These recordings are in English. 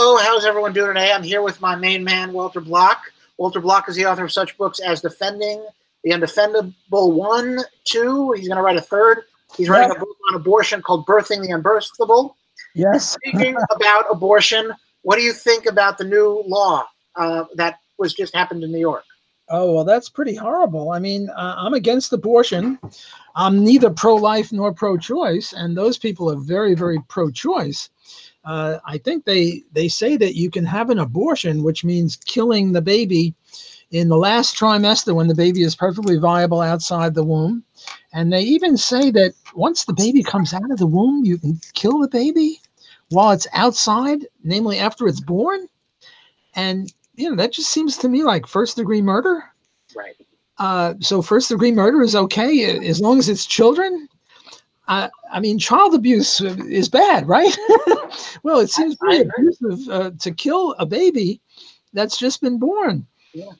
Hello, how's everyone doing today? I'm here with my main man, Walter Block. Walter Block is the author of such books as Defending the Undefendable 1, 2. He's going to write a third. He's writing a book on abortion called Birthing the Unbirthable. Yes. Speaking about abortion, what do you think about the new law that was just happened in New York? Oh, well, that's pretty horrible. I mean, I'm against abortion. I'm neither pro-life nor pro-choice, and those people are very, very pro-choice. I think they say that you can have an abortion, which means killing the baby in the last trimester when the baby is perfectly viable outside the womb. And they even say that once the baby comes out of the womb, you can kill the baby while it's outside, namely after it's born. And, you know, that just seems to me like first-degree murder. Right. So first-degree murder is okay as long as it's children. I mean, child abuse is bad, right? Well, it seems very abusive to kill a baby that's just been born. Yeah.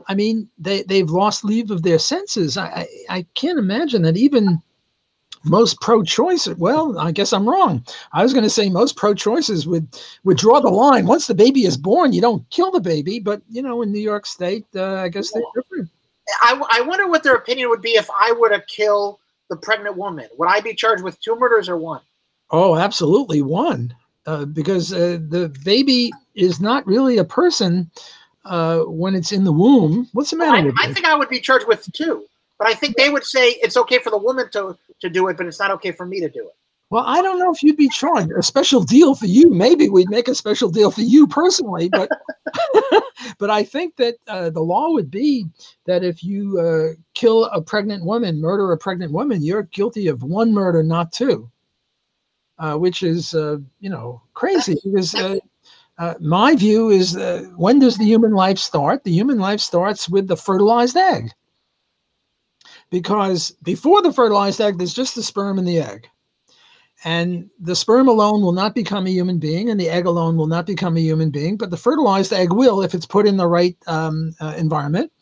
I mean, they've lost leave of their senses. I can't imagine that even most pro-choice, well, I guess I'm wrong. I was going to say most pro-choices would draw the line. Once the baby is born, you don't kill the baby. But, you know, in New York State, I guess they're different. I wonder what their opinion would be if I were to kill the pregnant woman. Would I be charged with 2 murders or 1? Oh, absolutely 1. Because the baby is not really a person when it's in the womb. What's the matter with I think I would be charged with 2. But I think they would say it's okay for the woman to do it, but it's not okay for me to do it. Well, I don't know if you'd be charged. A special deal for you. Maybe we'd make a special deal for you personally, but but I think that the law would be that if you kill a pregnant woman, murder a pregnant woman, you're guilty of 1 murder, not 2, which is, you know, crazy. Because my view is when does the human life start? The human life starts with the fertilized egg. Because before the fertilized egg, there's just the sperm and the egg. And the sperm alone will not become a human being, and the egg alone will not become a human being, but the fertilized egg will if it's put in the right environment.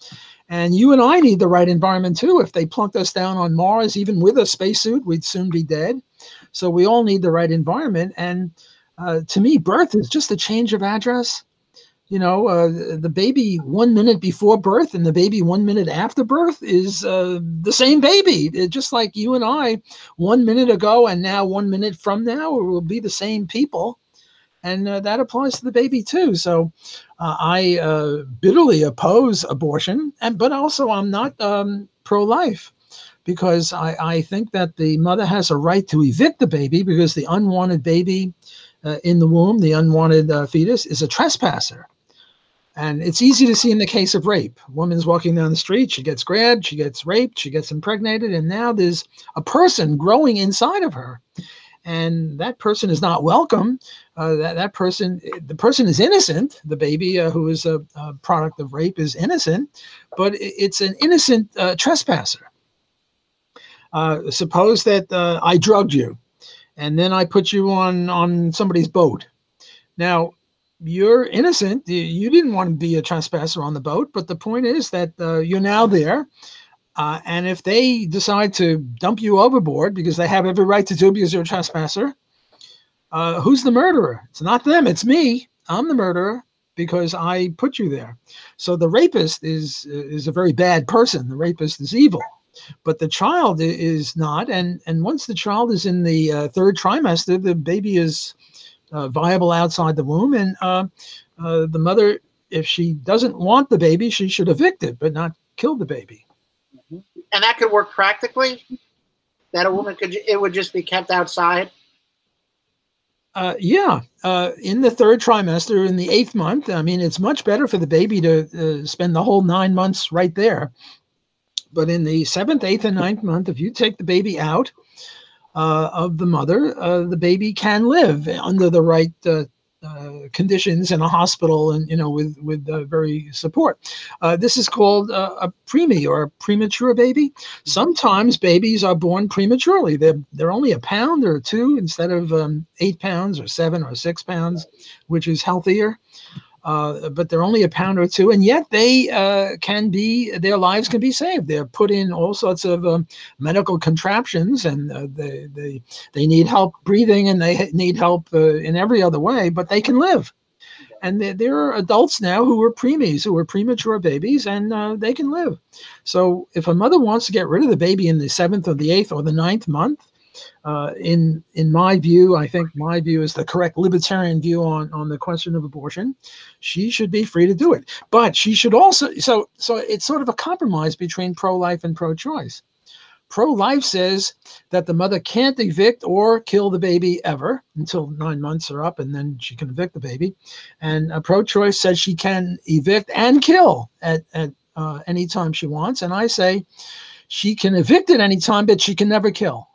And you and I need the right environment too. If they plunked us down on Mars, even with a spacesuit, we'd soon be dead. So we all need the right environment. And to me, birth is just a change of address. You know, the baby 1 minute before birth and the baby 1 minute after birth is the same baby. It's just like you and I 1 minute ago and now 1 minute from now will be the same people. And that applies to the baby too. So I bitterly oppose abortion, but also I'm not pro-life because I think that the mother has a right to evict the baby because the unwanted baby in the womb, the unwanted fetus, is a trespasser. And it's easy to see in the case of rape. A woman's walking down the street, she gets grabbed, she gets raped, she gets impregnated, and now there's a person growing inside of her. And that person is not welcome. The person is innocent. The baby who is a product of rape is innocent, but it's an innocent trespasser. Suppose that I drugged you, and then I put you on somebody's boat. Now, you're innocent. You didn't want to be a trespasser on the boat, but the point is that you're now there. And if they decide to dump you overboard because they have every right to do it because you're a trespasser, who's the murderer? It's not them. It's me. I'm the murderer because I put you there. So the rapist is a very bad person. The rapist is evil, but the child is not. And once the child is in the 3rd trimester, the baby is viable outside the womb, and the mother, if she doesn't want the baby, she should evict it, but not kill the baby. And that could work practically. That a woman it would just be kept outside. Yeah, in the 3rd trimester, in the 8th month. I mean, it's much better for the baby to spend the whole 9 months right there. But in the 7th, 8th, and 9th month, if you take the baby out of the mother, the baby can live under the right conditions in a hospital, and with very support. This is called a preemie or a premature baby. Sometimes babies are born prematurely. They're only a pound or 2 instead of 8 pounds or 7 or 6 pounds, which is healthier. But they're only a pound or 2, and yet they their lives can be saved. They're put in all sorts of medical contraptions, and they need help breathing, and they need help in every other way, but they can live. And there are adults now who are preemies, who are premature babies, and they can live. So if a mother wants to get rid of the baby in the 7th or the 8th or the 9th month, in my view, I think my view is the correct libertarian view on the question of abortion. She should be free to do it, but she should also. So it's sort of a compromise between pro-life and pro-choice. Pro-life says that the mother can't evict or kill the baby ever until 9 months are up, and then she can evict the baby. And pro-choice says she can evict and kill at any time she wants. And I say she can evict at any time, but she can never kill.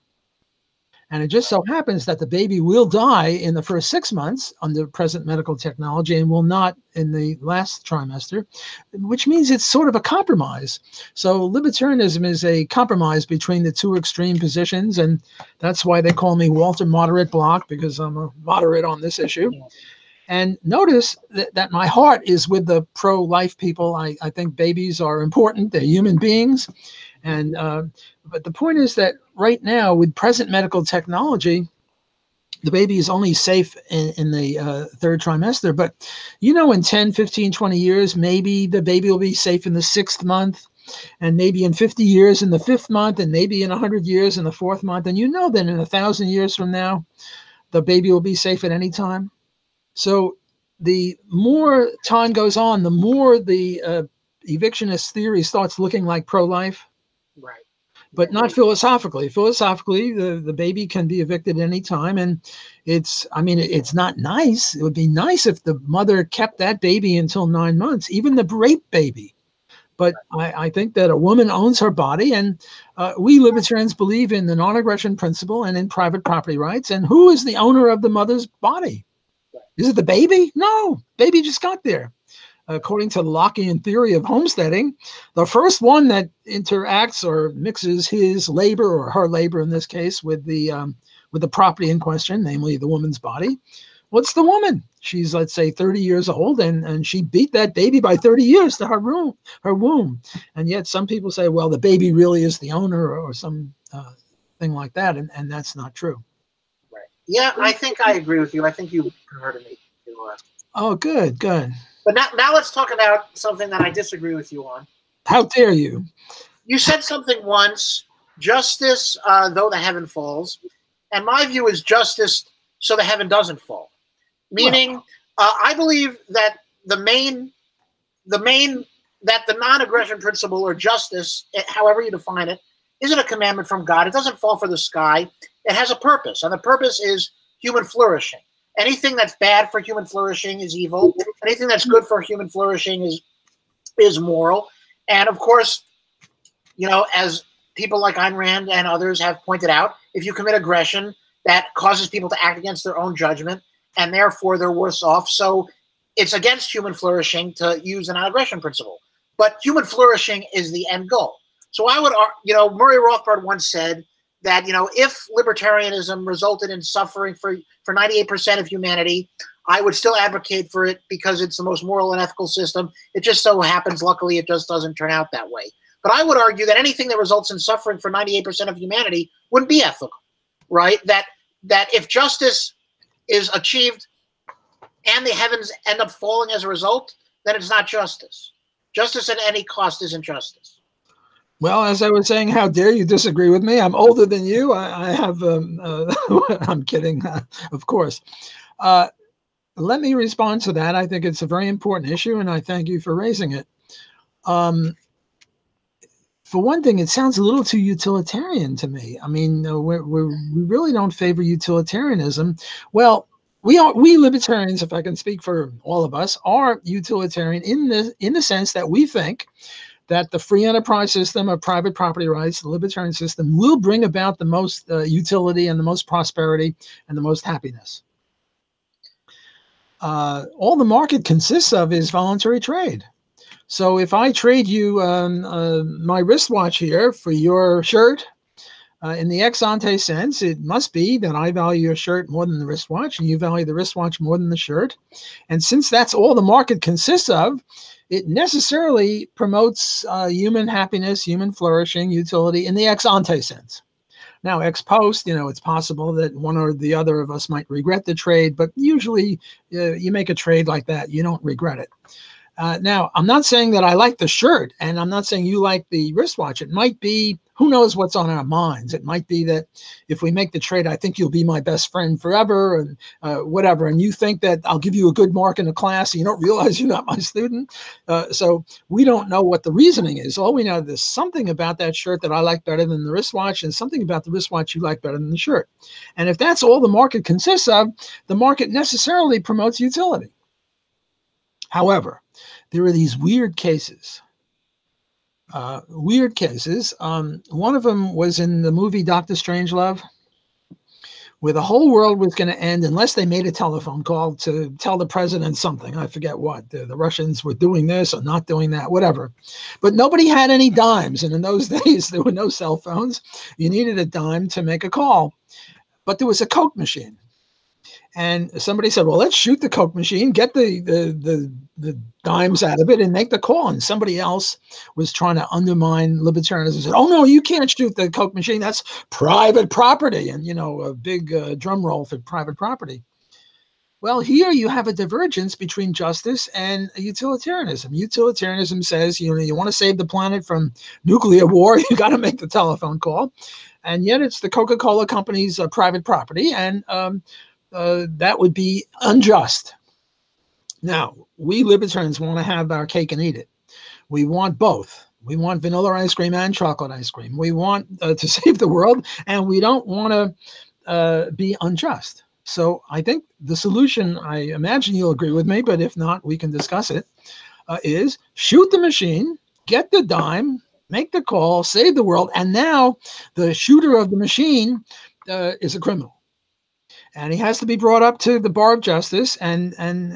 And it just so happens that the baby will die in the first 6 months under present medical technology and will not in the last trimester, which means it's sort of a compromise. So libertarianism is a compromise between the two extreme positions, and that's why they call me Walter Moderate Block, because I'm a moderate on this issue. And notice that my heart is with the pro-life people. I think babies are important. They're human beings. And but the point is that right now, with present medical technology, the baby is only safe in the third trimester. But, in 10, 15, 20 years, maybe the baby will be safe in the 6th month, and maybe in 50 years in the 5th month, and maybe in 100 years in the 4th month. And then in 1,000 years from now, the baby will be safe at any time. So the more time goes on, the more the evictionist theory starts looking like pro-life. Right. But not philosophically. Philosophically, the baby can be evicted any time. And it's not nice. It would be nice if the mother kept that baby until 9 months, even the rape baby. But I think that a woman owns her body, and we libertarians believe in the non-aggression principle and in private property rights. And who is the owner of the mother's body? Is it the baby? No, baby just got there. According to the Lockean theory of homesteading, the first one that interacts or mixes his labor, or her labor in this case, with the property in question, namely the woman's body, what's the woman? She's, let's say, 30 years old, and she beat that baby by 30 years to her womb. And yet some people say, well, the baby really is the owner, or some thing like that, and that's not true. Right. Yeah, I think I agree with you. I think you converted me. Oh, good. But now let's talk about something that I disagree with you on. How dare you? You said something once, justice though the heaven falls. And my view is justice so the heaven doesn't fall. Meaning, I believe that the non-aggression principle, or justice, however you define it, isn't a commandment from God. It doesn't fall for the sky. It has a purpose, and the purpose is human flourishing. Anything that's bad for human flourishing is evil. Anything that's good for human flourishing is moral. And of course, as people like Ayn Rand and others have pointed out, if you commit aggression, that causes people to act against their own judgment, and therefore they're worse off. So it's against human flourishing to use a non-aggression principle. But human flourishing is the end goal. So I would, Murray Rothbard once said that, if libertarianism resulted in suffering for 98% of humanity, I would still advocate for it because it's the most moral and ethical system. It just so happens, luckily, it just doesn't turn out that way. But I would argue that anything that results in suffering for 98% of humanity wouldn't be ethical, right? That if justice is achieved and the heavens end up falling as a result, then it's not justice. Justice at any cost isn't justice. Well, as I was saying, how dare you disagree with me? I'm older than you. I have, I'm kidding, of course. Let me respond to that. I think it's a very important issue, and I thank you for raising it. For one thing, it sounds a little too utilitarian to me. I mean, we really don't favor utilitarianism. Well, we libertarians, if I can speak for all of us, are utilitarian in the sense that we think that the free enterprise system of private property rights, the libertarian system, will bring about the most utility and the most prosperity and the most happiness. All the market consists of is voluntary trade. So if I trade you my wristwatch here for your shirt, in the ex ante sense, it must be that I value your shirt more than the wristwatch, and you value the wristwatch more than the shirt. And since that's all the market consists of, it necessarily promotes human happiness, human flourishing, utility in the ex ante sense. Now, ex post, it's possible that one or the other of us might regret the trade, but usually you make a trade like that, you don't regret it. Now, I'm not saying that I like the shirt, and I'm not saying you like the wristwatch. It might be, who knows what's on our minds. It might be that if we make the trade, I think you'll be my best friend forever, and whatever. And you think that I'll give you a good mark in the class, and you don't realize you're not my student. So we don't know what the reasoning is. All we know is there's something about that shirt that I like better than the wristwatch, and something about the wristwatch you like better than the shirt. And if that's all the market consists of, the market necessarily promotes utility. However, there are these weird cases. One of them was in the movie Dr. Strangelove, where the whole world was going to end unless they made a telephone call to tell the president something. I forget what. The Russians were doing this or not doing that, whatever. But nobody had any dimes. And in those days, there were no cell phones. You needed a dime to make a call. But there was a Coke machine. And somebody said, well, let's shoot the Coke machine, get the dimes out of it and make the call. And somebody else was trying to undermine libertarianism and said, oh, no, you can't shoot the Coke machine. That's private property. And, a big drum roll for private property. Well, here you have a divergence between justice and utilitarianism. Utilitarianism says, you want to save the planet from nuclear war, you got to make the telephone call. And yet it's the Coca-Cola company's private property. And that would be unjust. Now, we libertarians want to have our cake and eat it. We want both. We want vanilla ice cream and chocolate ice cream. We want to save the world, and we don't want to be unjust. So I think the solution, I imagine you'll agree with me, but if not, we can discuss it, is shoot the machine, get the dime, make the call, save the world, and now the shooter of the machine is a criminal. And he has to be brought up to the bar of justice. And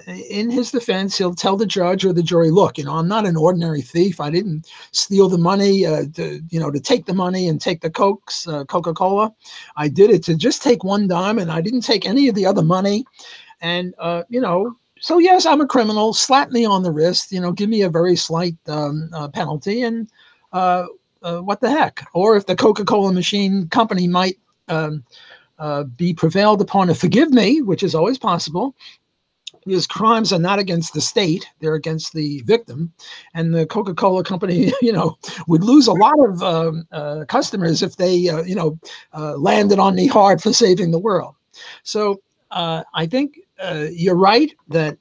in his defense, he'll tell the judge or the jury, look, I'm not an ordinary thief. I didn't steal the money to take the money and take the Coca-Cola. I did it to just take one dime, and I didn't take any of the other money. And, so yes, I'm a criminal. Slap me on the wrist, give me a very slight penalty. And what the heck? Or if the Coca-Cola machine company might be prevailed upon to forgive me, which is always possible, because crimes are not against the state, they're against the victim. And the Coca-Cola company, would lose a lot of customers if they, landed on me hard for saving the world. So I think you're right that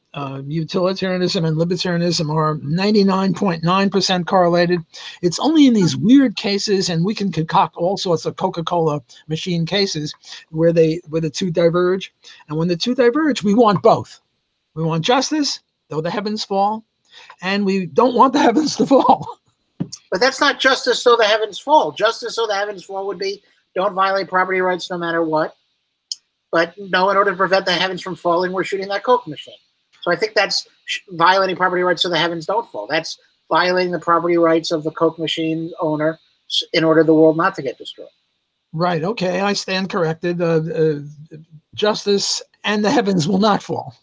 utilitarianism and libertarianism are 99.9% correlated. It's only in these weird cases, and we can concoct all sorts of Coca-Cola machine cases where the two diverge. And when the two diverge, we want both. We want justice, though the heavens fall, and we don't want the heavens to fall. But that's not justice so the heavens fall. Justice so the heavens fall would be don't violate property rights no matter what. But no, in order to prevent the heavens from falling, we're shooting that Coke machine. So I think that's violating property rights so the heavens don't fall. That's violating the property rights of the Coke machine owner in order the world not to get destroyed. Right. Okay. I stand corrected. Justice and the heavens will not fall.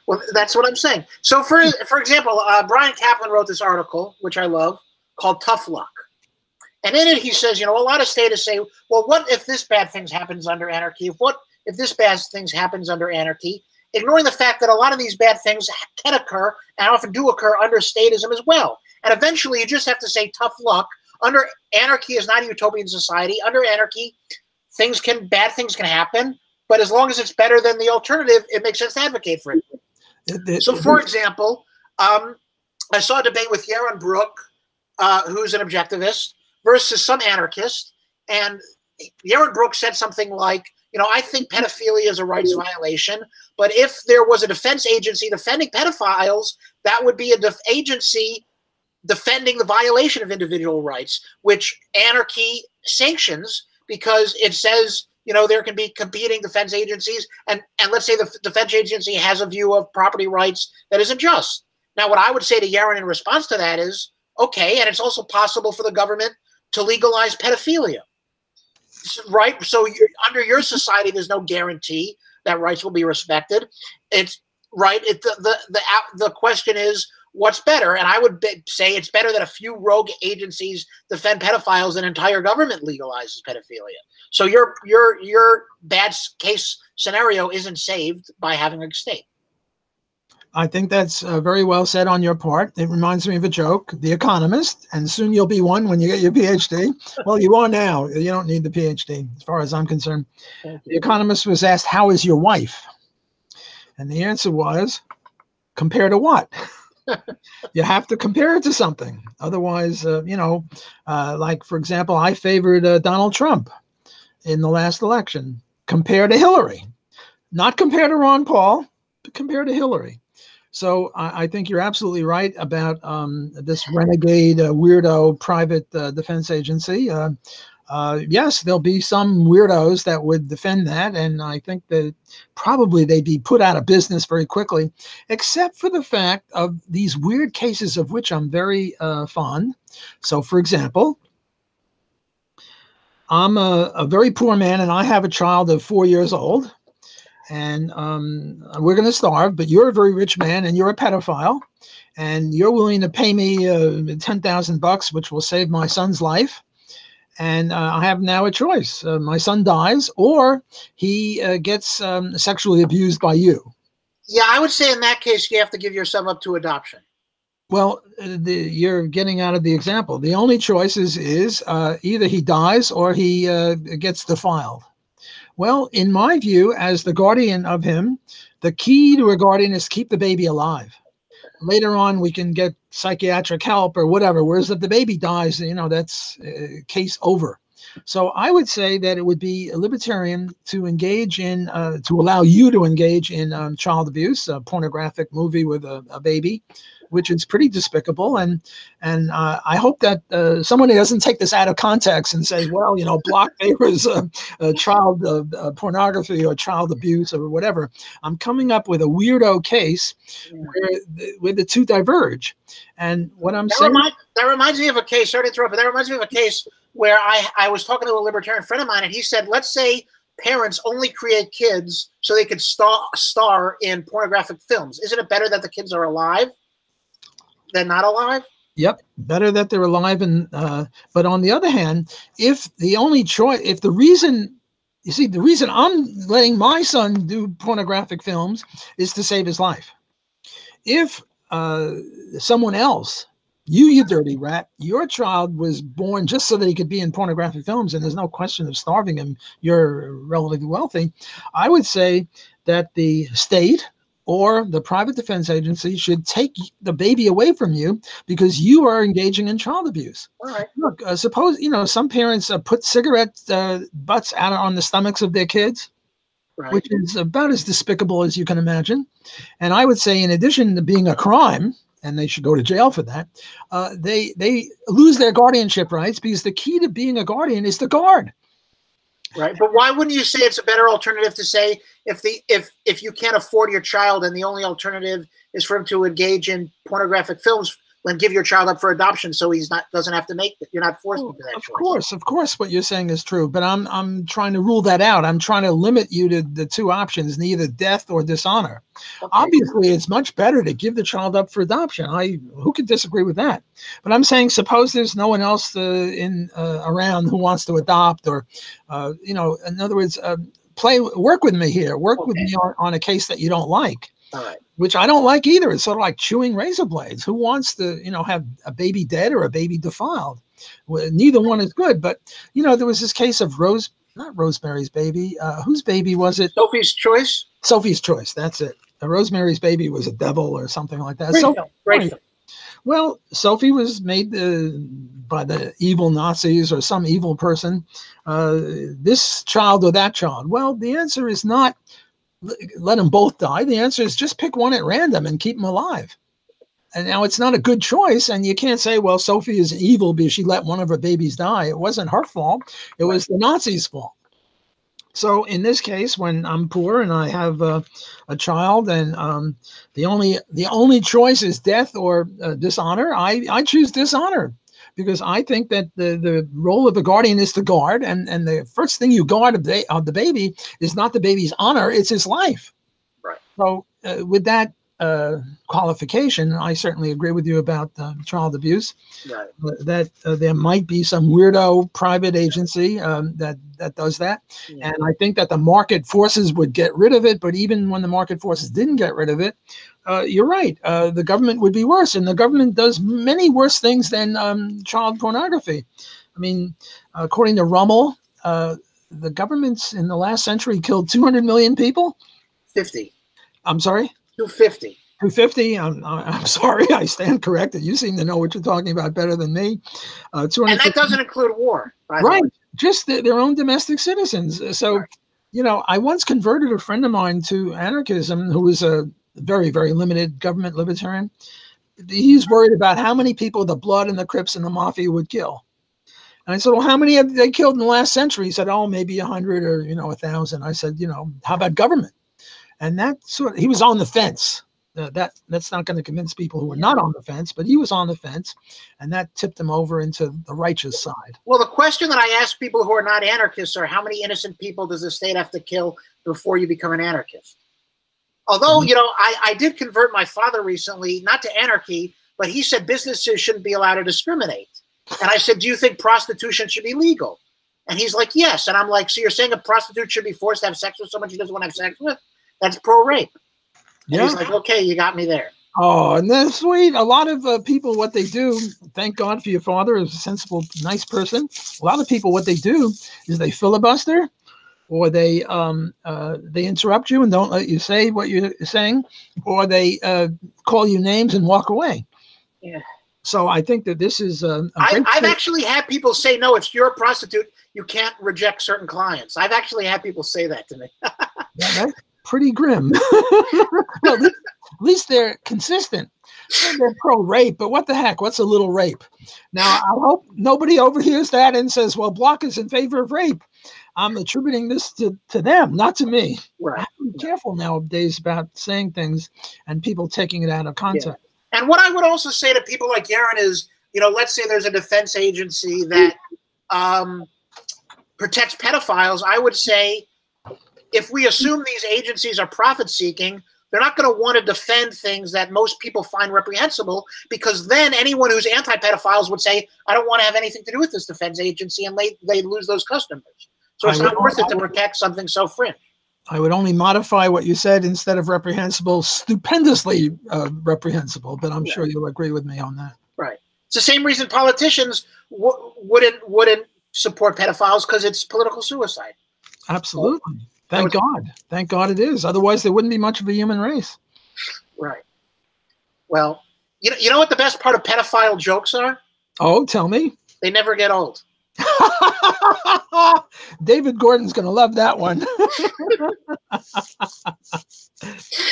Well, that's what I'm saying. So, for example, Brian Kaplan wrote this article, which I love, called Tough Luck. And in it, he says, a lot of statists say, well, what if this bad thing happens under anarchy? What if this bad thing happens under anarchy? Ignoring the fact that a lot of these bad things can occur and often do occur under statism as well. And eventually, you just have to say tough luck. Under anarchy is not a utopian society. Under anarchy, bad things can happen. But as long as it's better than the alternative, it makes sense to advocate for it. So, for example, I saw a debate with Yaron Brook, who's an objectivist, versus some anarchist. And Yaron Brook said something like, I think pedophilia is a rights violation, but if there was a defense agency defending pedophiles, that would be an agency defending the violation of individual rights, which anarchy sanctions because it says, there can be competing defense agencies, and let's say the defense agency has a view of property rights that isn't just. Now, what I would say to Yaron in response to that is, okay, and it's also possible for the government to legalize pedophilia. Right, so under your society, there's no guarantee that rights will be respected. It's right. The question is what's better? And I would say it's better that a few rogue agencies defend pedophiles than an entire government legalizes pedophilia. So your bad case scenario isn't saved by having a state. I think that's very well said on your part. It reminds me of a joke, The Economist, and soon you'll be one when you get your PhD. Well, you are now. You don't need the PhD, as far as I'm concerned. The Economist was asked, how is your wife? And the answer was, compare to what? You have to compare it to something. Otherwise, like, for example, I favored Donald Trump in the last election. Compare to Hillary. Not compare to Ron Paul, but compare to Hillary. So I think you're absolutely right about this renegade, weirdo private defense agency. Yes, there'll be some weirdos that would defend that, and I think that probably they'd be put out of business very quickly, except for the fact of these weird cases of which I'm very fond. So, for example, I'm a very poor man, and I have a child of 4 years old. And we're going to starve, but you're a very rich man and you're a pedophile and you're willing to pay me $10,000, which will save my son's life. And I have now a choice. My son dies or he gets sexually abused by you. Yeah, I would say in that case, you have to give your son up to adoption. Well, you're getting out of the example. The only choice is either he dies or he gets defiled. Well, in my view, as the guardian of him, the key to a guardian is keep the baby alive. Later on, we can get psychiatric help or whatever, whereas if the baby dies, that's case over. So I would say that it would be libertarian to engage in, to allow you to engage in child abuse, a pornographic movie with a baby, which is pretty despicable. And I hope that somebody doesn't take this out of context and say, well, Block favors child pornography or child abuse or whatever. I'm coming up with a weirdo case where the two diverge. And what I'm saying... That reminds me of a case, sorry to interrupt, but that reminds me of a case where I was talking to a libertarian friend of mine, and he said, let's say parents only create kids so they could star in pornographic films. Isn't it better that the kids are alive than not alive? Yep, better that they're alive. And but on the other hand, if the reason I'm letting my son do pornographic films is to save his life. If someone else, you dirty rat, your child was born just so that he could be in pornographic films, and there's no question of starving him, you're relatively wealthy, I would say that the state or the private defense agency should take the baby away from you because you are engaging in child abuse. All right. Look, suppose, some parents put cigarette butts out on the stomachs of their kids, right, which is about as despicable as you can imagine. And I would say, in addition to being a crime, and they should go to jail for that, they lose their guardianship rights because the key to being a guardian is to guard. Right, but why wouldn't you say it's a better alternative to say if you can't afford your child and the only alternative is for him to engage in pornographic films, then give your child up for adoption so doesn't have to make it. You're not forced into that choice. Of course, what you're saying is true, but I'm trying to rule that out. I'm trying to limit you to the two options, neither death or dishonor. Okay. Obviously, it's much better to give the child up for adoption. Who could disagree with that? But I'm saying, suppose there's no one else around who wants to adopt, or in other words, work with me here. Work with me on a case that you don't like. All right. Which I don't like either. It's sort of like chewing razor blades. Who wants to, have a baby dead or a baby defiled? Well, neither one is good. But, there was this case of not Rosemary's Baby. Whose baby was it? Sophie's Choice. Sophie's Choice. That's it. Rosemary's Baby was a devil or something like that. Great film. Well, Sophie was made by the evil Nazis or some evil person. This child or that child. Well, the answer is not let them both die. The answer is just pick one at random and keep them alive. And now it's not a good choice. And you can't say, well, Sophie is evil because she let one of her babies die. It wasn't her fault. It was the Nazis' fault. So in this case, when I'm poor and I have a child and the only choice is death or dishonor, I choose dishonor. Because I think that the role of the guardian is to guard, and the first thing you guard of the baby is not the baby's honor, it's his life. Right. So with that qualification, I certainly agree with you about child abuse. Right. That there might be some weirdo private agency that does that, Yeah. and I think that the market forces would get rid of it. But even when the market forces didn't get rid of it, you're right. The government would be worse, and the government does many worse things than child pornography. I mean, according to Rummel, the governments in the last century killed 200 million people. 50. I'm sorry? 250. 250. I'm sorry. I stand corrected. You seem to know what you're talking about better than me. And that doesn't include war, right? Just their own domestic citizens. So, right. I once converted a friend of mine to anarchism who was a very, very limited government libertarian. He's worried about how many people the Blood and the Crips and the Mafia would kill. And I said, well, how many have they killed in the last century? He said, oh, maybe 100 or, 1,000. I said, how about government? And that he was on the fence. That's not going to convince people who are not on the fence, but he was on the fence, and that tipped him over into the righteous side. Well, the question that I ask people who are not anarchists are, how many innocent people does the state have to kill before you become an anarchist? Although, I did convert my father recently, not to anarchy, but he said businesses shouldn't be allowed to discriminate. And I said, do you think prostitution should be legal? And he's like, yes. And I'm like, so you're saying a prostitute should be forced to have sex with someone she doesn't want to have sex with? That's pro-rape. And he's like, okay, you got me there. Oh, and that's sweet. A lot of people, what they do, thank God for your father, is a sensible, nice person. A lot of people, what they do is they filibuster, or they interrupt you and don't let you say what you're saying, or they call you names and walk away. Yeah. So I think that this is I've actually had people say, no, if you're a prostitute, you can't reject certain clients. I've actually had people say that to me. Yeah, that's pretty grim. Well, at least they're consistent. They're pro-rape, but what the heck? What's a little rape? Now, I hope nobody overhears that and says, well, Block is in favor of rape. I'm attributing this to them, not to me. Right. Be careful nowadays about saying things and people taking it out of context. Yeah. And what I would also say to people like Yaron is, let's say there's a defense agency that protects pedophiles. I would say, if we assume these agencies are profit-seeking, they're not going to want to defend things that most people find reprehensible, because then anyone who's anti-pedophiles would say, I don't want to have anything to do with this defense agency, and they lose those customers. So it's not worth it to protect something so fringe. I would only modify what you said. Instead of reprehensible, stupendously reprehensible, but I'm sure you'll agree with me on that. Right. It's the same reason politicians wouldn't support pedophiles, because it's political suicide. Absolutely. Thank God. Thank God it is. Otherwise, there wouldn't be much of a human race. Right. Well, you know what the best part of pedophile jokes are? Oh, tell me. They never get old. David Gordon's going to love that one.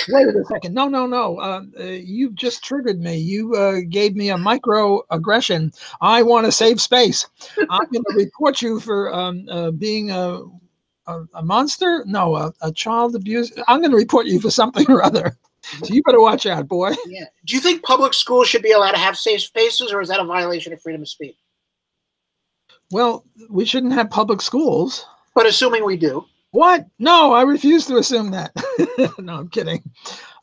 Wait a second. No. You've just triggered me. You gave me a microaggression. I want to save space. I'm going to report you for being a monster? No, a child abuse. I'm going to report you for something or other. So you better watch out, boy. Yeah. Do you think public schools should be allowed to have safe spaces, or is that a violation of freedom of speech? Well, we shouldn't have public schools. But assuming we do. What? No, I refuse to assume that. No, I'm kidding.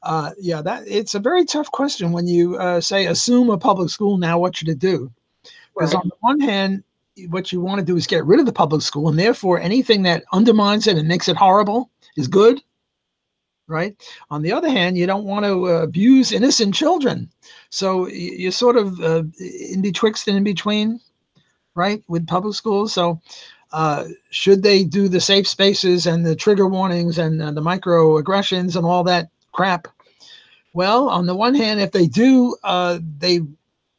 It's a very tough question when you say assume a public school. Now, what should it do? Because on the one hand, what you want to do is get rid of the public school, and therefore anything that undermines it and makes it horrible is good, right? On the other hand, you don't want to abuse innocent children. So you're sort of in betwixt and in between, right, with public schools. So should they do the safe spaces and the trigger warnings and the microaggressions and all that crap? Well, on the one hand, if they do,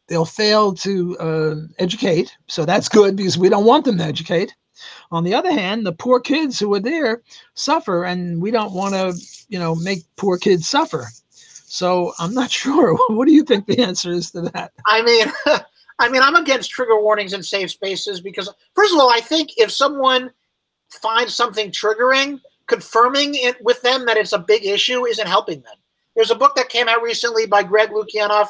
they'll fail to educate. So that's good, because we don't want them to educate. On the other hand, the poor kids who are there suffer, and we don't want to, make poor kids suffer. So I'm not sure. What do you think the answer is to that? I mean, I'm against trigger warnings in safe spaces, because, first of all, I think if someone finds something triggering, confirming it with them that it's a big issue isn't helping them. There's a book that came out recently by Greg Lukianoff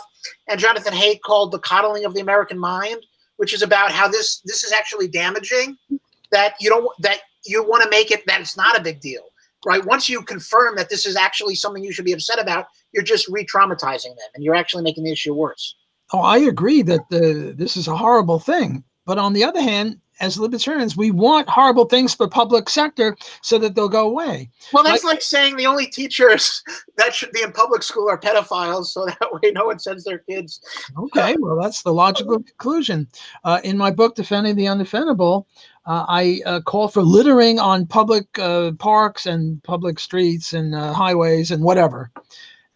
and Jonathan Haidt called The Coddling of the American Mind, which is about how this is actually damaging, that you want to make it that it's not a big deal. right? Once you confirm that this is actually something you should be upset about, you're just re-traumatizing them, and you're actually making the issue worse. Oh, I agree that this is a horrible thing. But on the other hand, as libertarians, we want horrible things for public sector so that they'll go away. Well, that's like saying the only teachers that should be in public school are pedophiles, so that way no one sends their kids. Okay, well, that's the logical conclusion. In my book, Defending the Undefendable, I call for littering on public parks and public streets and highways and whatever.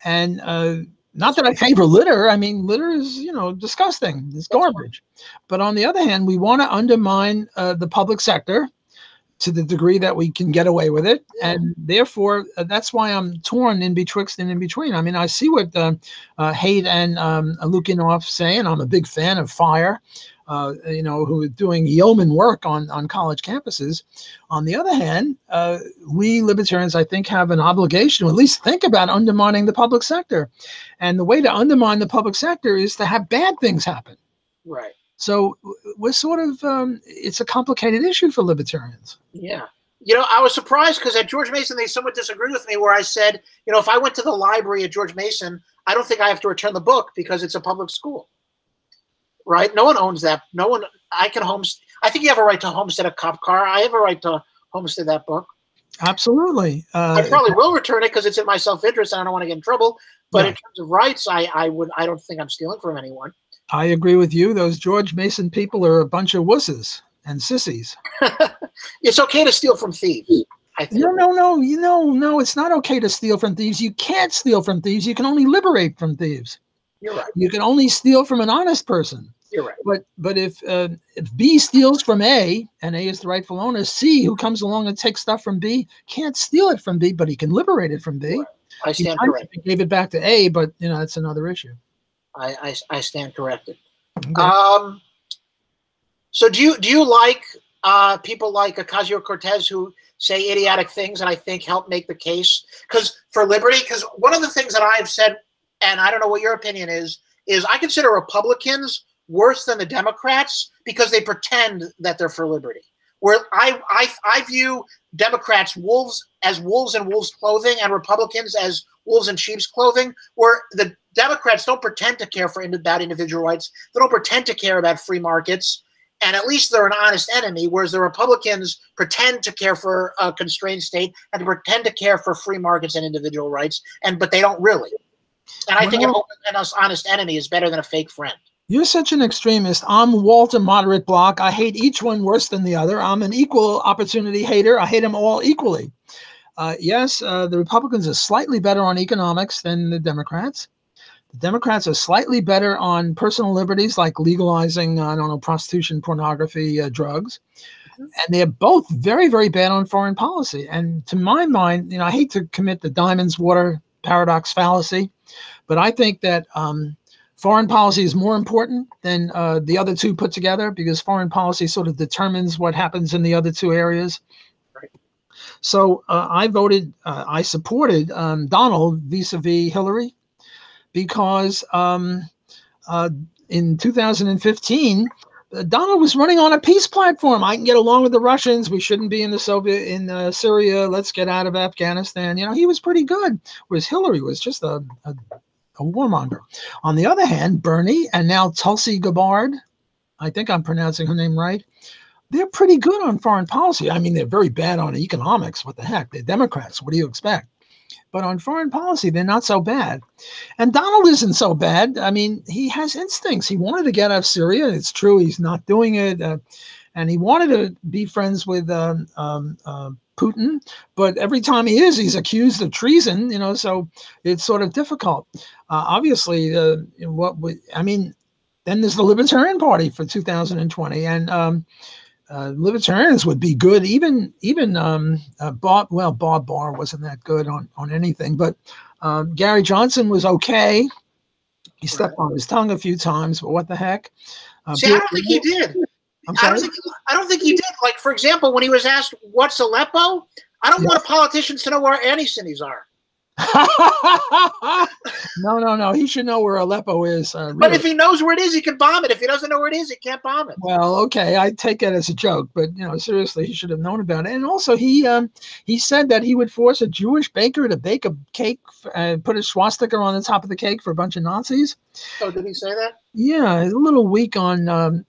And not that I favor litter. I mean, litter is, disgusting. It's garbage. But on the other hand, we want to undermine the public sector to the degree that we can get away with it. And therefore, that's why I'm torn in betwixt and in between. I mean, I see what Haidt and Lukianoff say, and I'm a big fan of FIRE, who are doing yeoman work on college campuses. On the other hand, we libertarians, I think, have an obligation to at least think about undermining the public sector. And the way to undermine the public sector is to have bad things happen. Right. So we're sort of, it's a complicated issue for libertarians. Yeah. I was surprised because at George Mason, they somewhat disagreed with me where I said, if I went to the library at George Mason, I don't think I have to return the book because it's a public school. Right? No one owns that. No one, I can homestead. I think you have a right to homestead a cop car. I have a right to homestead that book. Absolutely. I probably will return it because it's in my self-interest and I don't want to get in trouble. But in terms of rights, I don't think I'm stealing from anyone. I agree with you. Those George Mason people are a bunch of wusses and sissies. It's okay to steal from thieves. I think. No. It's not okay to steal from thieves. You can't steal from thieves. You can only liberate from thieves. You're right. You can only steal from an honest person. You're right. But if B steals from A, and A is the rightful owner, C, who comes along and takes stuff from B, can't steal it from B, but he can liberate it from B. Right. I stand corrected. He gave it back to A, but that's another issue. I stand corrected. Okay. So do you like people like Ocasio-Cortez who say idiotic things and I think help make the case for liberty? Because one of the things that I've said, and I don't know what your opinion is I consider Republicans worse than the Democrats because they pretend that they're for liberty. Where I view Democrats as wolves in wolves' clothing and Republicans as wolves in sheep's clothing, where the Democrats don't pretend to care about individual rights. They don't pretend to care about free markets. And at least they're an honest enemy, whereas the Republicans pretend to care for a constrained state and pretend to care for free markets and individual rights, but they don't really. And I think an open and honest enemy is better than a fake friend. You're such an extremist. I'm Walter Moderate Block. I hate each one worse than the other. I'm an equal opportunity hater. I hate them all equally. Yes, the Republicans are slightly better on economics than the Democrats. The Democrats are slightly better on personal liberties, like legalizing, prostitution, pornography, drugs. And they're both very, very bad on foreign policy. And to my mind, I hate to commit the diamonds water paradox fallacy, but I think that foreign policy is more important than the other two put together because foreign policy sort of determines what happens in the other two areas. Right. So I supported Donald vis-a-vis Hillary because in 2015, Donald was running on a peace platform. I can get along with the Russians. We shouldn't be in Syria. Let's get out of Afghanistan. He was pretty good, whereas Hillary was just a warmonger. On the other hand, Bernie and now Tulsi Gabbard, I think I'm pronouncing her name right, they're pretty good on foreign policy. I mean, they're very bad on economics. What the heck? They're Democrats. What do you expect? But on foreign policy, they're not so bad. And Donald isn't so bad. I mean, he has instincts. He wanted to get out of Syria. It's true. He's not doing it. And he wanted to be friends with Putin. But every time he's accused of treason, so it's sort of difficult. Obviously, then there's the Libertarian Party for 2020. And Libertarians would be good. Even Bob Barr wasn't that good on anything, but Gary Johnson was okay. He stepped on his tongue a few times, but what the heck? See, I don't think he did. I don't think he did. Like, for example, when he was asked, what's Aleppo? I don't want politicians to know where any cities are. No. He should know where Aleppo is. But Really. if he knows where it is, he can bomb it. If he doesn't know where it is, he can't bomb it. Well, okay, I take it as a joke, but seriously, he should have known about it. And also, he said that he would force a Jewish baker to bake a cake and put a swastika on the top of the cake for a bunch of Nazis. Oh, did he say that? Yeah, a little weak on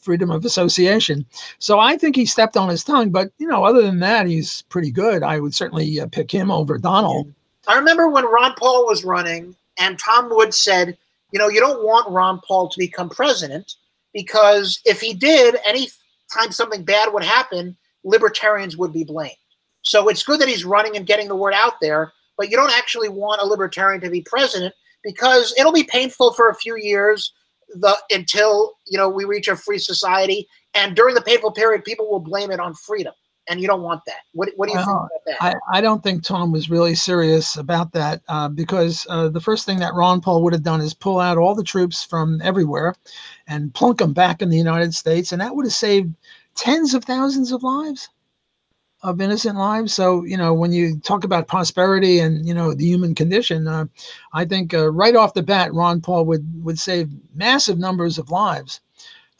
freedom of association. So I think he stepped on his tongue. But other than that, he's pretty good. I would certainly pick him over Donald. I remember when Ron Paul was running, and Tom Woods said, you don't want Ron Paul to become president, because if he did, any time something bad would happen, libertarians would be blamed. So it's good that he's running and getting the word out there, but you don't actually want a libertarian to be president, because it'll be painful for a few years until we reach a free society. And during the painful period, people will blame it on freedom. And you don't want that. What do you think about that? I don't think Tom was really serious about that, because the first thing that Ron Paul would have done is pull out all the troops from everywhere and plunk them back in the United States. And that would have saved tens of thousands of lives, of innocent lives. So, when you talk about prosperity and, the human condition, I think right off the bat, Ron Paul would save massive numbers of lives.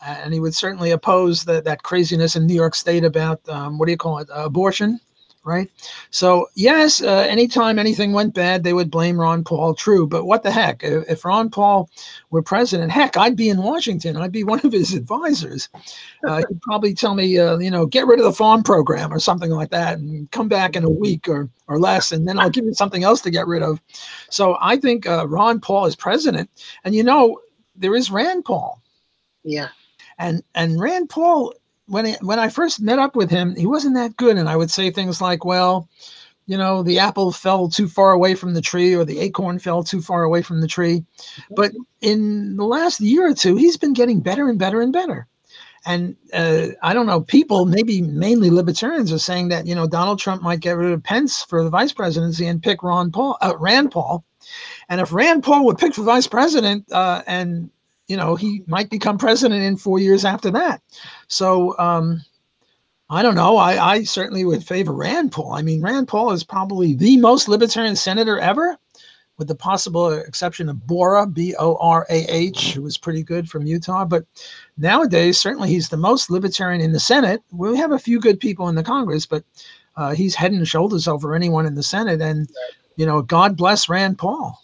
And he would certainly oppose that craziness in New York State about, abortion, right? So, yes, anytime anything went bad, they would blame Ron Paul, true. But what the heck? If Ron Paul were president, heck, I'd be in Washington. I'd be one of his advisors. He'd probably tell me, get rid of the farm program or something like that and come back in a week or less, and then I'll give you something else to get rid of. So I think Ron Paul is president. And, there is Rand Paul. Yeah. And Rand Paul, when I first met up with him, he wasn't that good. And I would say things like, well, the apple fell too far away from the tree, or the acorn fell too far away from the tree. But in the last year or two, he's been getting better and better and better. And I don't know, people, maybe mainly libertarians, are saying that, Donald Trump might get rid of Pence for the vice presidency and pick Rand Paul. And if Rand Paul would pick for vice president and he might become president in 4 years after that. So I don't know. I certainly would favor Rand Paul. I mean, Rand Paul is probably the most libertarian senator ever, with the possible exception of Borah, Borah, who was pretty good from Utah. But nowadays, certainly he's the most libertarian in the Senate. We have a few good people in the Congress, but he's head and shoulders over anyone in the Senate. And, God bless Rand Paul.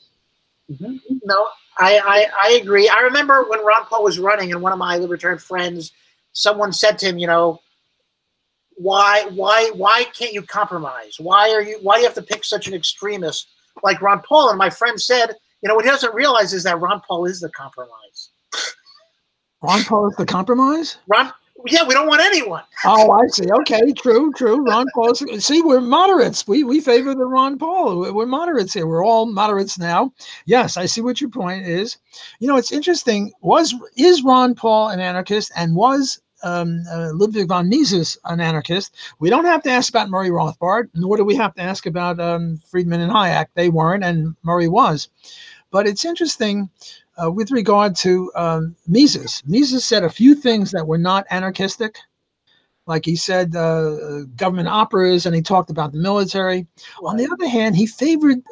Mm-hmm. No, I agree. I remember when Ron Paul was running, and one of my libertarian friends, someone said to him, why can't you compromise? Why do you have to pick such an extremist like Ron Paul? And my friend said, what he doesn't realize is that Ron Paul is the compromise. Ron Paul is the compromise? Yeah, we don't want anyone. Oh, I see. Okay, true. Ron Paul. See, we're moderates. We favor the Ron Paul. We're moderates here. We're all moderates now. Yes, I see what your point is. It's interesting. Is Ron Paul an anarchist, and was Ludwig von Mises an anarchist? We don't have to ask about Murray Rothbard, nor do we have to ask about Friedman and Hayek. They weren't, and Murray was. But it's interesting. With regard to Mises. Mises said a few things that were not anarchistic. Like he said government operas, and he talked about the military. Right. On the other hand, he favored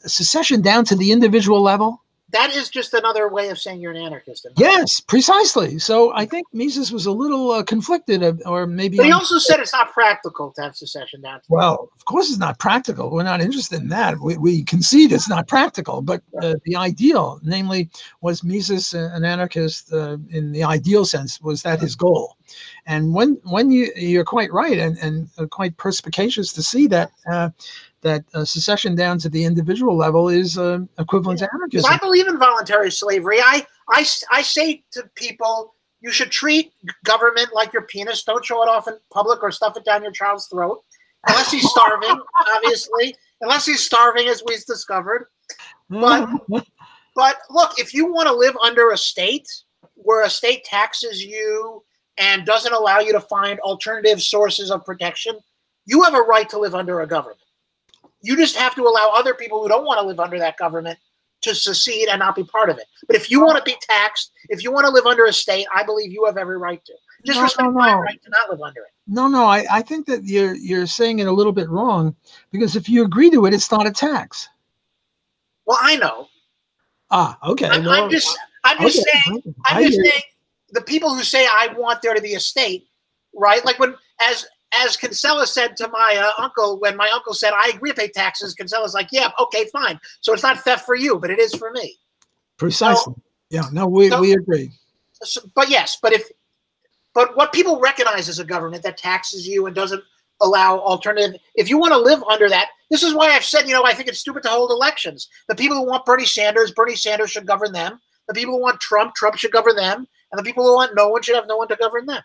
secession down to the individual level. That is just another way of saying you're an anarchist. Yes, precisely. So I think Mises was a little conflicted, or maybe. But he also said it's not practical to have secession down. Well, of course it's not practical. We're not interested in that. We concede it's not practical. But the ideal, namely, was Mises an anarchist in the ideal sense? Was that his goal? And when you're quite right and quite perspicacious to see that. That secession down to the individual level is equivalent to anarchism. I believe in voluntary slavery. I say to people, you should treat government like your penis. Don't show it off in public or stuff it down your child's throat. Unless he's starving, obviously. Unless he's starving, as we've discovered. But look, if you want to live under a state where a state taxes you and doesn't allow you to find alternative sources of protection, you have a right to live under a government. You just have to allow other people who don't want to live under that government to secede and not be part of it. But if you want to be taxed, if you want to live under a state, I believe you have every right to. Just No, respect no, my no. right to not live under it. No. I think that you're saying it a little bit wrong, because if you agree to it, it's not a tax. Well, I know. Ah, okay. I'm Well, just I'm just okay. saying I'm I just hear you. saying the people who say I want there to be a state, right? Like when as Kinsella said to my uncle, when my uncle said I agree to pay taxes, Kinsella's like, yeah, okay, fine. So it's not theft for you, but it is for me. Precisely. So, Yeah. No, we agree. but yes, but what people recognize as a government that taxes you and doesn't allow alternative, if you want to live under that, this is why I've said, I think it's stupid to hold elections. The people who want Bernie Sanders should govern them. The people who want Trump should govern them. And the people who want no one should have no one to govern them.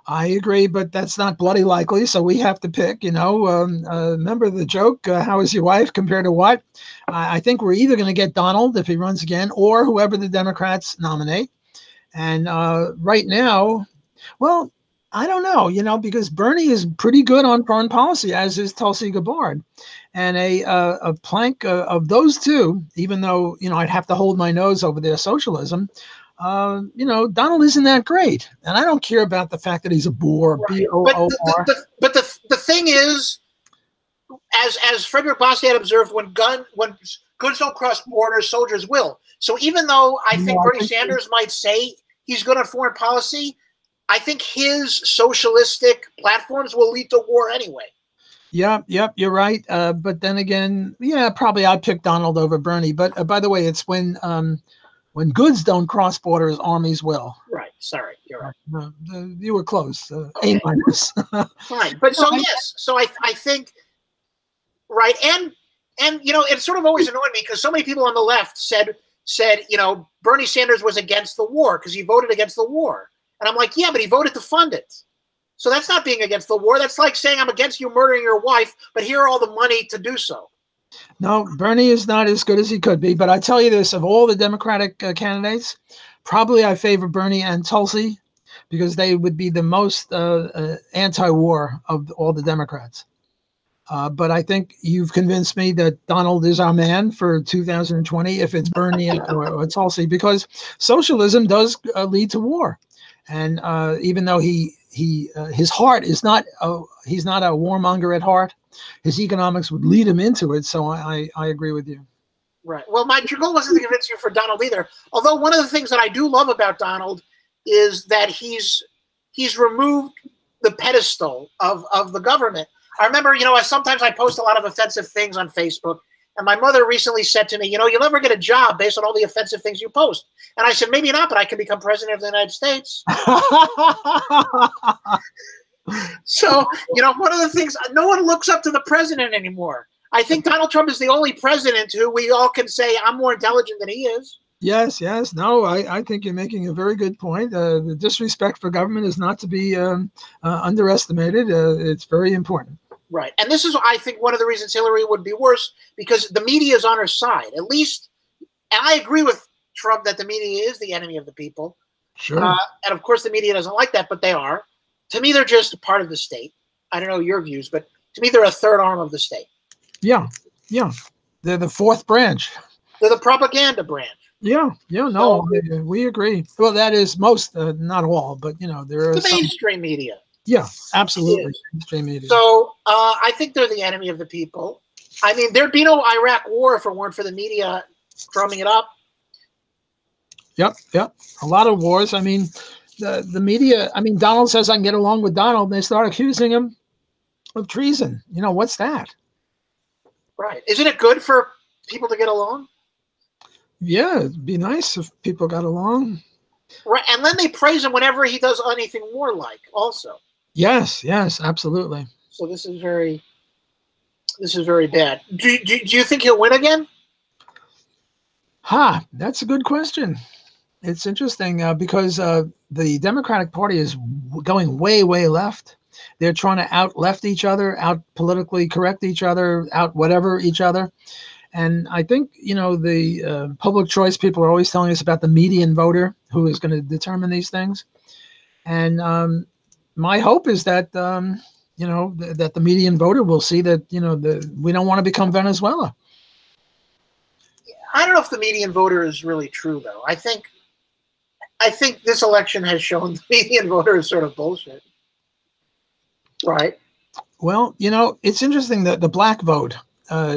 I agree, but that's not bloody likely. So we have to pick. Remember the joke? How is your wife compared to what? I think we're either going to get Donald if he runs again, or whoever the Democrats nominate. And right now, well, I don't know. Because Bernie is pretty good on foreign policy, as is Tulsi Gabbard, and a plank of those two. Even though I'd have to hold my nose over their socialism. Donald isn't that great, and I don't care about the fact that he's a boor, Right. B-O-O-R. But the thing is, as Frederick Bastiat observed, when goods don't cross borders, soldiers will. So even though I think Bernie Sanders might say he's good on foreign policy, I think his socialistic platforms will lead to war anyway. Yep, you're right. But then again, yeah, probably I'd pick Donald over Bernie. But by the way, it's when goods don't cross borders, armies will. Right. Sorry, you're right. You were close. Okay. A-. Fine. But so yes, so I think right, and it sort of always annoyed me because so many people on the left said Bernie Sanders was against the war because he voted against the war, and I'm like, yeah, but he voted to fund it. So that's not being against the war. That's like saying I'm against you murdering your wife, but here are all the money to do so. No, Bernie is not as good as he could be. But I tell you this, of all the Democratic candidates, probably I favor Bernie and Tulsi because they would be the most anti-war of all the Democrats. But I think you've convinced me that Donald is our man for 2020 if it's Bernie or Tulsi, because socialism does lead to war. And even though his heart is not, he's not a warmonger at heart, his economics would lead him into it. So I agree with you. Right. Well, my goal wasn't to convince you for Donald either. Although one of the things that I do love about Donald is that he's removed the pedestal of the government. I remember, sometimes I post a lot of offensive things on Facebook. And my mother recently said to me, you'll never get a job based on all the offensive things you post. And I said, maybe not, but I can become president of the United States. So, one of the things, no one looks up to the president anymore. I think Donald Trump is the only president who we all can say, I'm more intelligent than he is. Yes. No, I think you're making a very good point. The disrespect for government is not to be underestimated. It's very important. Right. And this is, I think, one of the reasons Hillary would be worse, because the media is on her side. At least, and I agree with Trump that the media is the enemy of the people. Sure. And of course, the media doesn't like that, but they are. To me, they're just a part of the state. I don't know your views, but to me, they're a third arm of the state. Yeah. They're the fourth branch. They're the propaganda branch. Yeah. No, we agree. Well, that is most, not all, but there are the mainstream media. Yeah, absolutely. Mainstream media. So I think they're the enemy of the people. I mean, there'd be no Iraq war if it weren't for the media drumming it up. Yep. A lot of wars. I mean, the media. I mean, Donald says I can get along with Donald, and they start accusing him of treason. What's that? Right. Isn't it good for people to get along? Yeah, it'd be nice if people got along. Right, and then they praise him whenever he does anything warlike also. Yes, absolutely. So this is very bad. Do you think he'll win again? That's a good question. It's interesting because the Democratic Party is going way, way left. They're trying to out left each other, out politically correct each other, out whatever each other. And I think, the public choice people are always telling us about the median voter who is going to determine these things. And my hope is that, that the median voter will see that, we don't want to become Venezuela. I don't know if the median voter is really true, though. I think I think this election has shown the median voter is sort of bullshit. Right. Well, it's interesting that the black vote,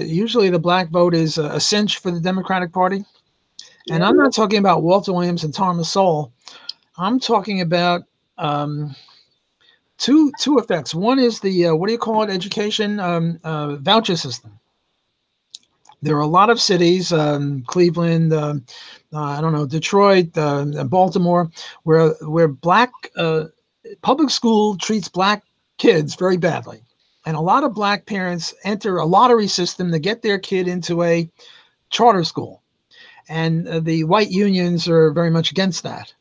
usually the black vote is a cinch for the Democratic Party. And I'm not talking about Walter Williams and Thomas Sowell. I'm talking about two effects. One is the, what do you call it, education voucher system. There are a lot of cities, Cleveland, I don't know, Detroit, Baltimore, where black public school treats black kids very badly. And a lot of black parents enter a lottery system to get their kid into a charter school. And the white unions are very much against that.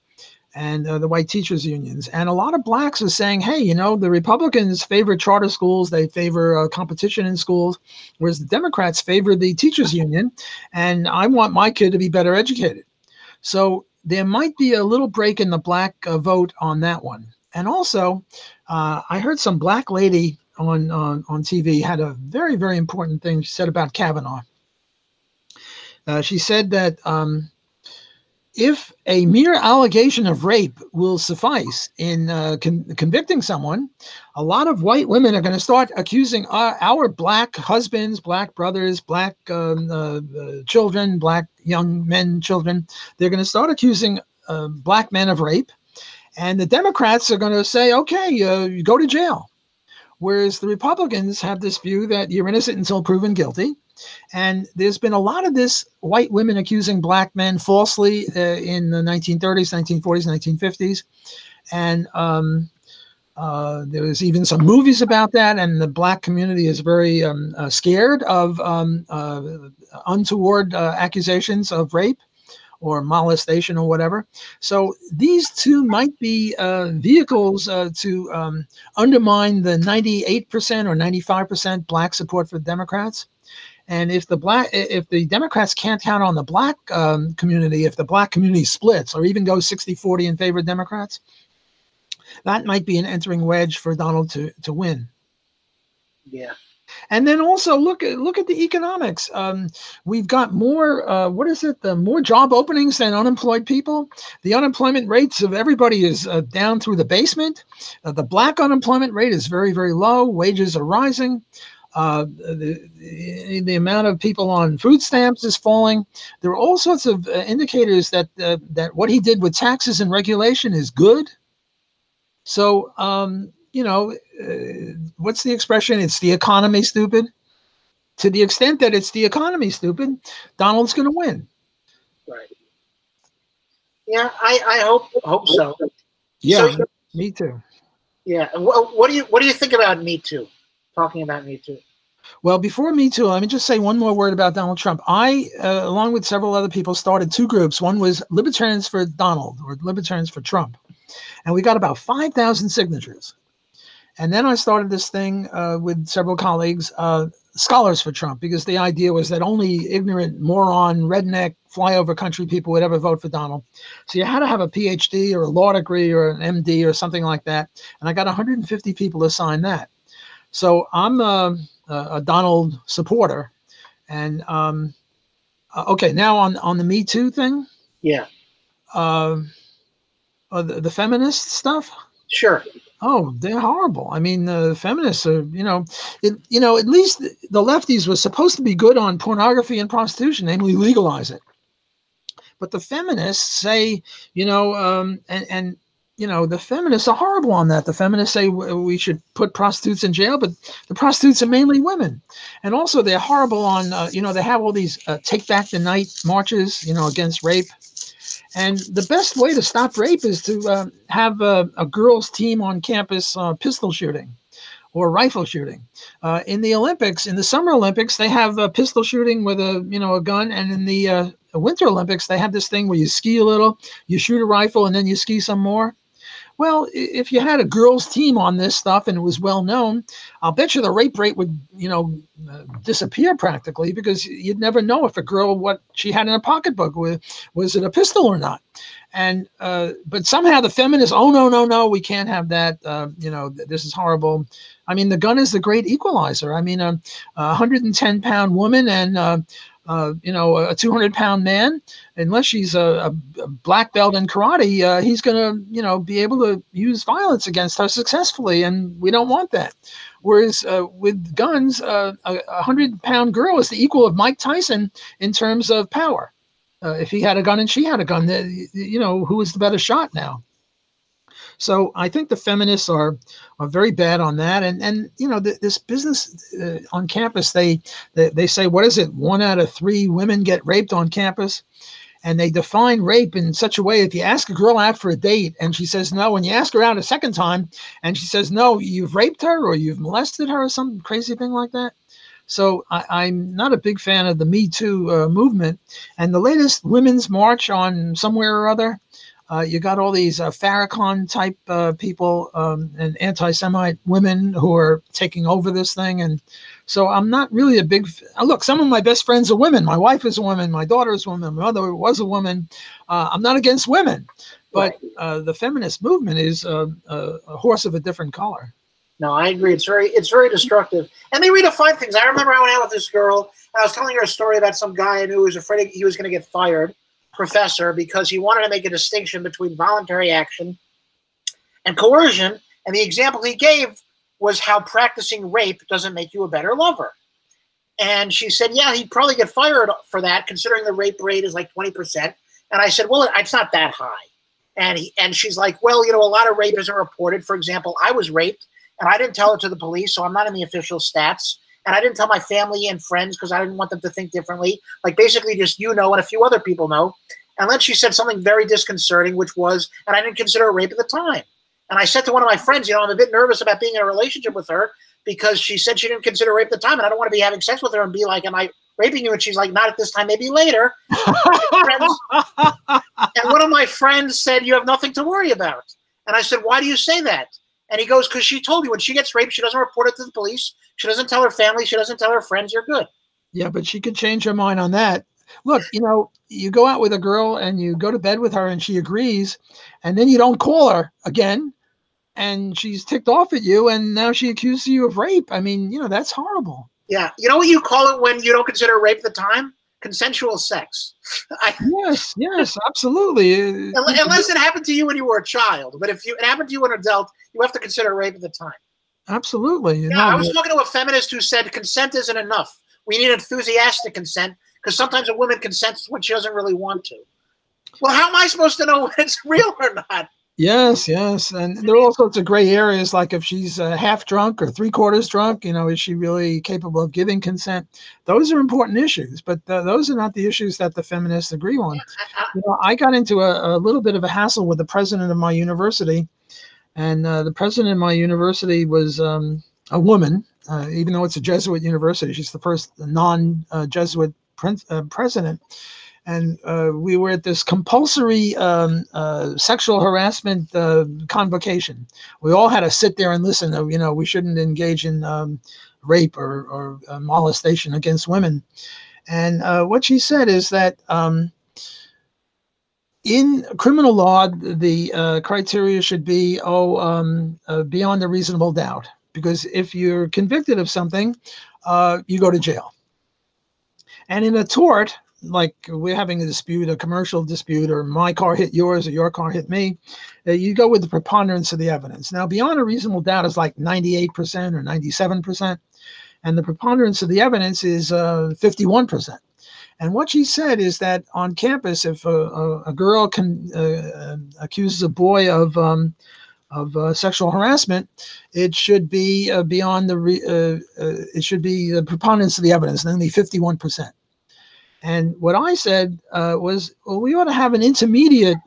And the white teachers unions. And a lot of blacks are saying, hey, the Republicans favor charter schools. They favor competition in schools, whereas the Democrats favor the teachers union. And I want my kid to be better educated. So there might be a little break in the black vote on that one. And also, I heard some black lady on TV had a very, very important thing she said about Kavanaugh. She said that if a mere allegation of rape will suffice in convicting someone, a lot of white women are going to start accusing our black husbands, black brothers, black children, black young men, children. They're going to start accusing black men of rape. And the Democrats are going to say, okay, you go to jail. Whereas the Republicans have this view that you're innocent until proven guilty. And there's been a lot of this white women accusing black men falsely in the 1930s, 1940s, 1950s. And there was even some movies about that. And the black community is very scared of untoward accusations of rape or molestation or whatever. So these two might be vehicles to undermine the 98% or 95% black support for Democrats. And if the Democrats can't count on the black community, if the black community splits or even goes 60-40 in favor of Democrats, that might be an entering wedge for Donald to win. Yeah. And then also look at the economics. We've got more, more job openings than unemployed people. The unemployment rates of everybody is down through the basement. The black unemployment rate is very, very low. Wages are rising. The amount of people on food stamps is falling. There are all sorts of indicators that what he did with taxes and regulation is good. So, what's the expression? It's the economy, stupid. To the extent that it's the economy, stupid, Donald's going to win. Right. Yeah, I hope so. Yeah, so, me too. Yeah. What do you think about Me Too? Talking about Me Too. Well, before Me Too, let me just say one more word about Donald Trump. I, along with several other people, started two groups. One was Libertarians for Donald, or Libertarians for Trump. And we got about 5,000 signatures. And then I started this thing with several colleagues, Scholars for Trump, because the idea was that only ignorant, moron, redneck, flyover country people would ever vote for Donald. So you had to have a PhD or a law degree or an MD or something like that. And I got 150 people to sign that. So I'm a Donald supporter. And okay, now on the Me Too thing. Yeah. The feminist stuff. Sure. Oh, they're horrible. I mean, the feminists are, at least the lefties were supposed to be good on pornography and prostitution, namely legalize it. But the feminists say, the feminists are horrible on that. The feminists say we should put prostitutes in jail, but the prostitutes are mainly women. And also they're horrible on, they have all these Take Back the Night marches, against rape. And the best way to stop rape is to have a girls' team on campus pistol shooting or rifle shooting. In the Olympics, in the Summer Olympics, they have pistol shooting with a gun. And in the Winter Olympics, they have this thing where you ski a little, you shoot a rifle, and then you ski some more. Well, if you had a girls' team on this stuff and it was well known, I'll bet you the rape rate would, disappear practically, because you'd never know if a girl, what she had in her pocketbook, was it a pistol or not. And but somehow the feminists, oh, no, we can't have that. This is horrible. I mean, the gun is the great equalizer. I mean, a 110-pound woman and a 200-pound man, unless she's a black belt in karate, he's going to, be able to use violence against her successfully, and we don't want that. Whereas with guns, a 100-pound girl is the equal of Mike Tyson in terms of power. If he had a gun and she had a gun, who is the better shot now? So I think the feminists are very bad on that. And this business on campus, they say, what is it? 1 out of 3 women get raped on campus. And they define rape in such a way, if you ask a girl out for a date and she says no, and you ask her out a second time and she says no, you've raped her or you've molested her or some crazy thing like that. So I'm not a big fan of the Me Too movement. And the latest women's march on somewhere or other, you got all these Farrakhan type people and anti-Semite women who are taking over this thing. And so I'm not really a big look. Some of my best friends are women. My wife is a woman. My daughter is a woman. My mother was a woman. I'm not against women, but the feminist movement is a horse of a different color. No, I agree. It's very destructive. And they redefine things. I remember I went out with this girl, and I was telling her a story about some guy who was afraid he was going to get fired, professor, because he wanted to make a distinction between voluntary action and coercion. And the example he gave was how practicing rape doesn't make you a better lover. And she said, yeah, he'd probably get fired for that, considering the rape rate is like 20%. And I said, well, it's not that high. And she's like, well, a lot of rape isn't reported. For example, I was raped, and I didn't tell it to the police, so I'm not in the official stats. And I didn't tell my family and friends because I didn't want them to think differently. Like basically just and a few other people know. And then she said something very disconcerting, which was, and I didn't consider it rape at the time. And I said to one of my friends, I'm a bit nervous about being in a relationship with her because she said she didn't consider rape at the time. And I don't want to be having sex with her and be like, am I raping you? And she's like, not at this time, maybe later. And one of my friends said, you have nothing to worry about. And I said, why do you say that? And he goes, because she told you when she gets raped, she doesn't report it to the police. She doesn't tell her family. She doesn't tell her friends. You're good. Yeah, but she could change her mind on that. Look, you go out with a girl and you go to bed with her and she agrees, and then you don't call her again, and she's ticked off at you, and now she accuses you of rape. I mean, that's horrible. Yeah. You know what you call it when you don't consider rape at the time? Consensual sex. Yes, absolutely. Unless it happened to you when you were a child. But if it happened to you when an adult, you have to consider rape at the time. Absolutely. I was talking to a feminist who said consent isn't enough. We need enthusiastic consent because sometimes a woman consents when she doesn't really want to. Well, how am I supposed to know when it's real or not? Yes. And there are all sorts of gray areas, like if she's half drunk or 3/4 drunk, is she really capable of giving consent? Those are important issues, but those are not the issues that the feminists agree on. I got into a little bit of a hassle with the president of my university, and the president of my university was a woman, even though it's a Jesuit university. She's the first non-Jesuit president. And we were at this compulsory sexual harassment convocation. We all had to sit there and listen. We shouldn't engage in rape or molestation against women. And what she said is that in criminal law, the criteria should be beyond a reasonable doubt. Because if you're convicted of something, you go to jail. And in a tort, like we're having a dispute, a commercial dispute, or my car hit yours or your car hit me, you go with the preponderance of the evidence. Now, beyond a reasonable doubt is like 98% or 97%, and the preponderance of the evidence is 51%. And what she said is that on campus, if a girl accuses a boy of sexual harassment, it should be beyond it should be the preponderance of the evidence, namely 51%. And what I said was, well, we ought to have an intermediate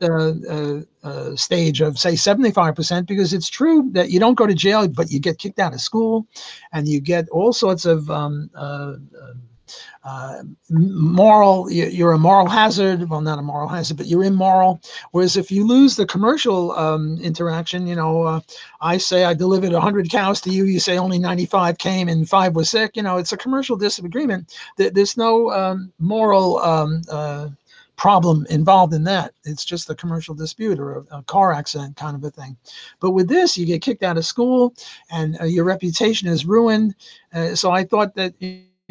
stage of, say, 75%, because it's true that you don't go to jail, but you get kicked out of school, and you get all sorts of you're a moral hazard. Well, not a moral hazard, but you're immoral. Whereas if you lose the commercial interaction, I say I delivered 100 cows to you. You say only 95 came and 5 were sick. It's a commercial disagreement. There's no moral problem involved in that. It's just a commercial dispute or a car accident kind of a thing. But with this, you get kicked out of school and your reputation is ruined. So I thought that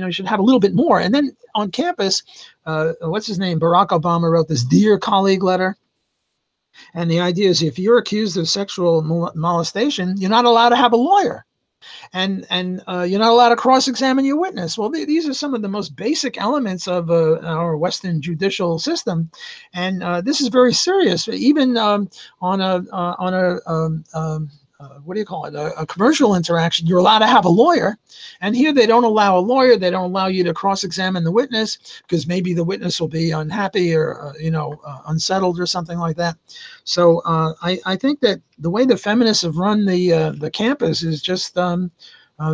you should have a little bit more. And then on campus, what's his name? Barack Obama wrote this Dear Colleague letter. And the idea is if you're accused of sexual molestation, you're not allowed to have a lawyer. And you're not allowed to cross-examine your witness. Well, these are some of the most basic elements of our Western judicial system, and this is very serious. Even on a what do you call it? A commercial interaction, you're allowed to have a lawyer, and here they don't allow a lawyer. They don't allow you to cross-examine the witness because maybe the witness will be unhappy or unsettled or something like that. So I think that the way the feminists have run the campus is just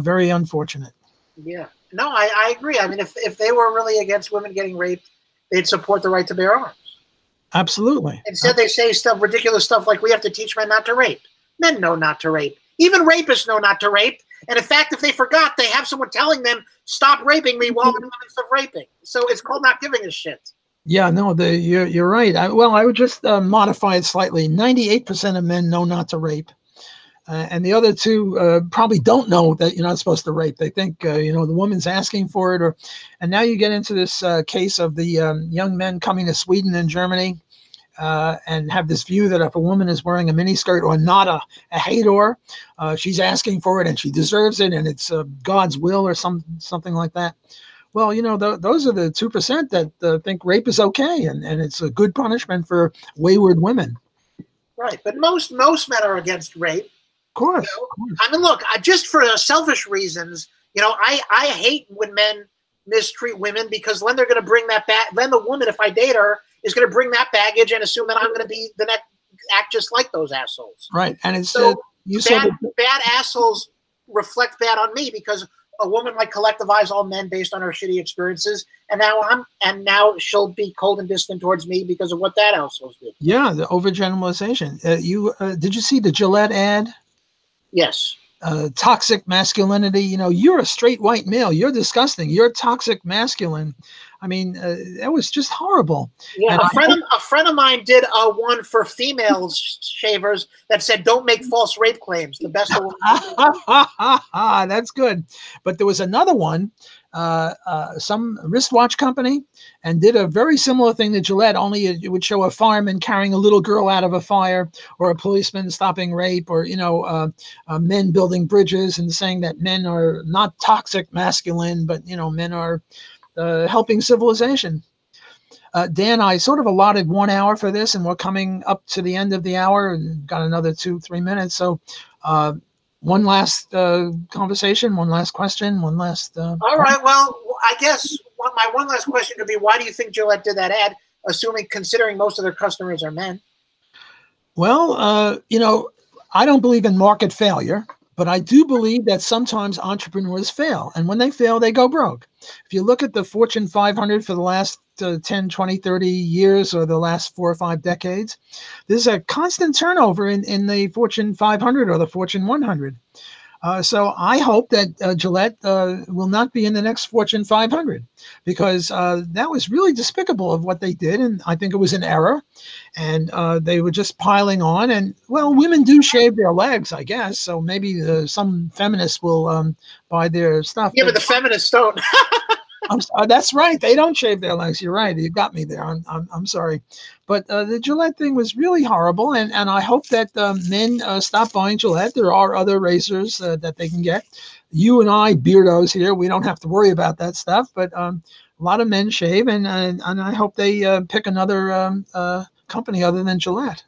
very unfortunate. Yeah, no, I agree. I mean, if they were really against women getting raped, they'd support the right to bear arms. Absolutely. Instead, they say ridiculous stuff like we have to teach men not to rape. Men know not to rape. Even rapists know not to rape. And in fact, if they forgot, they have someone telling them, stop raping me while I'm in the midst of raping. So it's called not giving a shit. Yeah, no, you're right. I would just modify it slightly. 98% of men know not to rape. And the other two probably don't know that you're not supposed to rape. They think, the woman's asking for it. And now you get into this case of the young men coming to Sweden and Germany. And have this view that if a woman is wearing a miniskirt or not a hador, she's asking for it and she deserves it and it's God's will or something like that. Well, those are the 2% that think rape is okay and it's a good punishment for wayward women. Right, but most men are against rape. Of course. I mean, look, just for selfish reasons, I hate when men mistreat women because then they're going to bring that back. Then the woman, if I date her, is going to bring that baggage and assume that I'm going to be the next act just like those assholes. Right, and it's so bad assholes reflect bad on me because a woman might collectivize all men based on her shitty experiences, and now she'll be cold and distant towards me because of what that assholes did. Yeah, the overgeneralization. Did you see the Gillette ad? Yes. Toxic masculinity. You're a straight white male. You're disgusting. You're toxic masculine. I mean, that was just horrible. Yeah, a friend of mine did one for female shavers that said, "Don't make false rape claims." The best of That's good. But there was another one, some wristwatch company, and did a very similar thing to Gillette. Only it would show a fireman carrying a little girl out of a fire, or a policeman stopping rape, or men building bridges and saying that men are not toxic masculine, but men are helping civilization. Dan, I sort of allotted 1 hour for this, and we're coming up to the end of the hour and got another 2-3 minutes. So one last conversation, one last question, one last... All right, well, I guess my one last question could be, why do you think Gillette did that ad, considering most of their customers are men? Well, I don't believe in market failure. But I do believe that sometimes entrepreneurs fail. And when they fail, they go broke. If you look at the Fortune 500 for the last 10, 20, 30 years or the last 4 or 5 decades, there's a constant turnover in the Fortune 500 or the Fortune 100. So I hope that Gillette will not be in the next Fortune 500 because that was really despicable of what they did. And I think it was an error. And they were just piling on. And, well, women do shave their legs, I guess. So maybe some feminists will buy their stuff. Yeah, but the feminists don't. That's right. They don't shave their legs. You're right. You got me there. I'm sorry. But the Gillette thing was really horrible. And I hope that men stop buying Gillette. There are other razors that they can get. You and I, beardos here, we don't have to worry about that stuff. But a lot of men shave. And I hope they pick another company other than Gillette.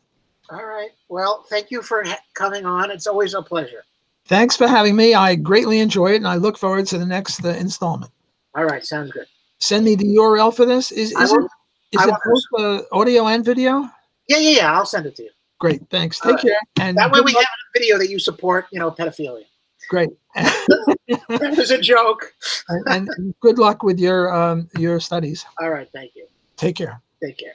All right. Well, thank you for coming on. It's always a pleasure. Thanks for having me. I greatly enjoy it. And I look forward to the next installment. All right, sounds good. Send me the URL for this. Is it both audio and video? Yeah. I'll send it to you. Great, thanks. Take care. And that way we have a video that you support, pedophilia. Great. That was a joke. and good luck with your studies. All right, thank you. Take care. Take care.